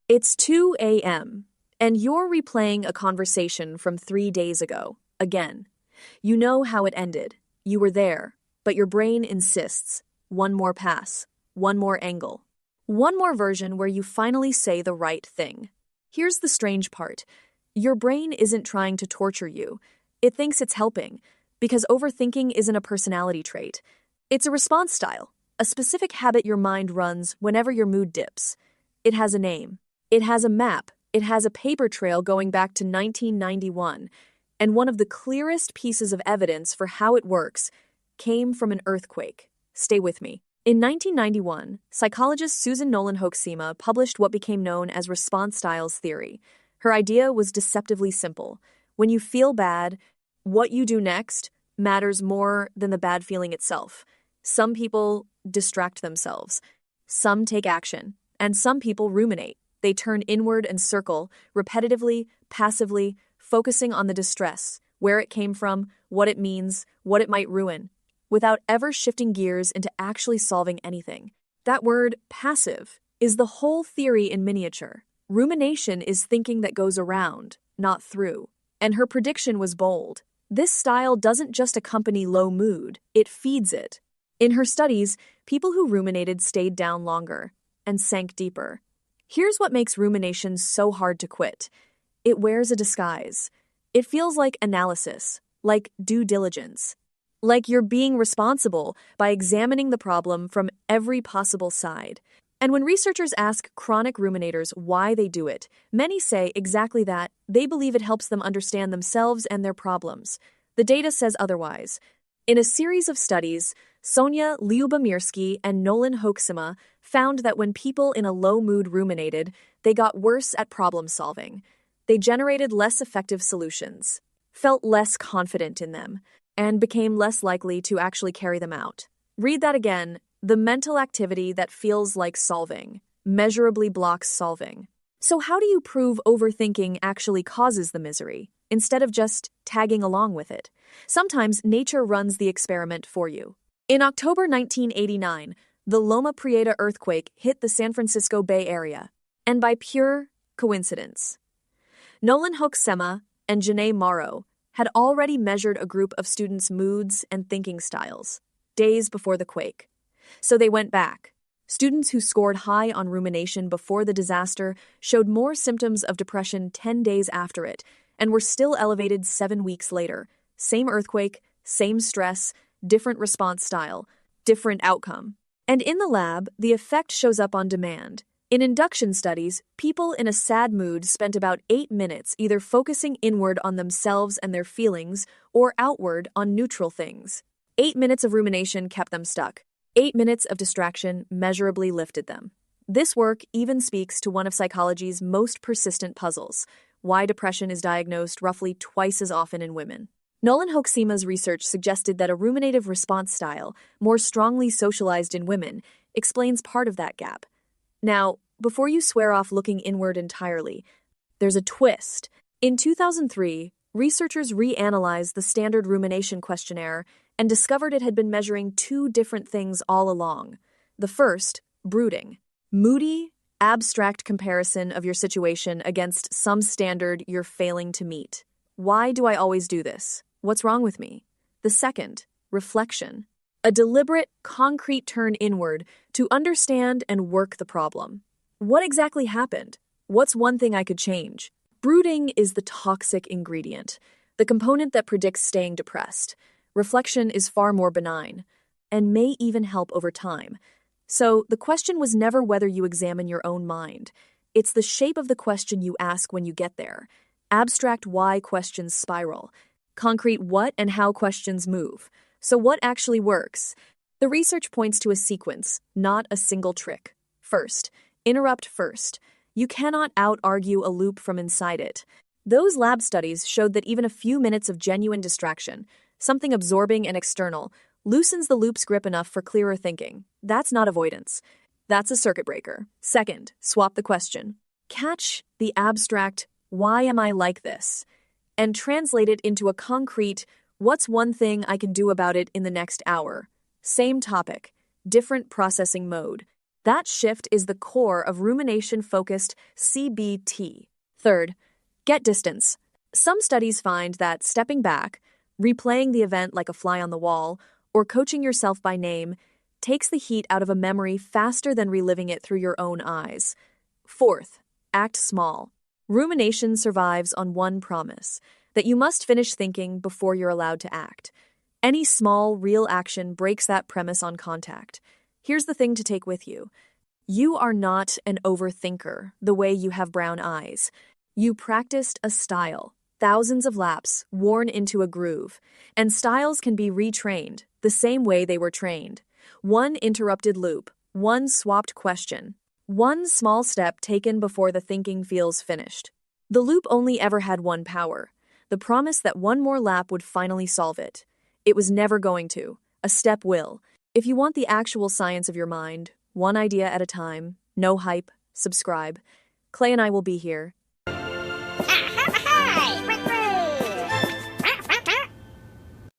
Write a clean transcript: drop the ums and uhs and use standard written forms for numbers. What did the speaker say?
It's 2 a.m., and you're replaying a conversation from 3 days ago, again. You know how it ended. You were there, but your brain insists. One more pass, one more angle, one more version where you finally say the right thing. Here's the strange part. Your brain isn't trying to torture you. It thinks it's helping, because overthinking isn't a personality trait. It's a response style, a specific habit your mind runs whenever your mood dips. It has a name. It has a map. It has a paper trail going back to 1991. And one of the clearest pieces of evidence for how it works came from an earthquake. Stay with me. In 1991, psychologist Susan Nolen-Hoeksema published what became known as response styles theory. Her idea was deceptively simple. When you feel bad, what you do next matters more than the bad feeling itself. Some people distract themselves. Some take action. And some people ruminate. They turn inward and circle, repetitively, passively, focusing on the distress, where it came from, what it means, what it might ruin, without ever shifting gears into actually solving anything. That word, passive, is the whole theory in miniature. Rumination is thinking that goes around, not through. And her prediction was bold. This style doesn't just accompany low mood, it feeds it. In her studies, people who ruminated stayed down longer and sank deeper. Here's what makes rumination so hard to quit. It wears a disguise. It feels like analysis, like due diligence, like you're being responsible by examining the problem from every possible side. And when researchers ask chronic ruminators why they do it, many say exactly that. They believe it helps them understand themselves and their problems. The data says otherwise. In a series of studies, Sonia Lyubomirsky and Nolen-Hoeksema found that when people in a low mood ruminated, they got worse at problem solving. They generated less effective solutions, felt less confident in them, and became less likely to actually carry them out. Read that again. The mental activity that feels like solving measurably blocks solving. So how do you prove overthinking actually causes the misery, instead of just tagging along with it? Sometimes nature runs the experiment for you. In October 1989, the Loma Prieta earthquake hit the San Francisco Bay Area, and by pure coincidence, Nolen-Hoeksema and Janae Morrow had already measured a group of students' moods and thinking styles days before the quake. So they went back. Students who scored high on rumination before the disaster showed more symptoms of depression 10 days after it and were still elevated 7 weeks later. Same earthquake, same stress, different response style, different outcome. And in the lab, the effect shows up on demand. In induction studies, people in a sad mood spent about 8 minutes either focusing inward on themselves and their feelings or outward on neutral things. 8 minutes of rumination kept them stuck. 8 minutes of distraction measurably lifted them. This work even speaks to one of psychology's most persistent puzzles: why depression is diagnosed roughly twice as often in women. Nolen-Hoeksema's research suggested that a ruminative response style, more strongly socialized in women, explains part of that gap. Now, before you swear off looking inward entirely, there's a twist. In 2003, researchers reanalyzed the standard rumination questionnaire and discovered it had been measuring 2 different things all along. The first, brooding. Moody, abstract comparison of your situation against some standard you're failing to meet. Why do I always do this? What's wrong with me? The second, reflection. A deliberate, concrete turn inward to understand and work the problem. What exactly happened? What's one thing I could change? Brooding is the toxic ingredient, the component that predicts staying depressed. Reflection is far more benign, and may even help over time. So the question was never whether you examine your own mind. It's the shape of the question you ask when you get there. Abstract why questions spiral. Concrete what and how questions move. So what actually works? The research points to a sequence, not a single trick. First, interrupt first. You cannot out-argue a loop from inside it. Those lab studies showed that even a few minutes of genuine distraction, something absorbing and external, loosens the loop's grip enough for clearer thinking. That's not avoidance. That's a circuit breaker. Second, swap the question. Catch the abstract, why am I like this? And translate it into a concrete, what's one thing I can do about it in the next hour? Same topic, different processing mode. That shift is the core of rumination-focused CBT. Third, get distance. Some studies find that stepping back, replaying the event like a fly on the wall, or coaching yourself by name takes the heat out of a memory faster than reliving it through your own eyes. Fourth, act small. Rumination survives on one promise, that you must finish thinking before you're allowed to act. Any small, real action breaks that premise on contact. Here's the thing to take with you. You are not an overthinker the way you have brown eyes. You practiced a style, thousands of laps worn into a groove, and styles can be retrained the same way they were trained. One interrupted loop, one swapped question, one small step taken before the thinking feels finished. The loop only ever had one power, the promise that one more lap would finally solve it. It was never going to. A step will. If you want the actual science of your mind, one idea at a time, no hype, subscribe. Clay and I will be here.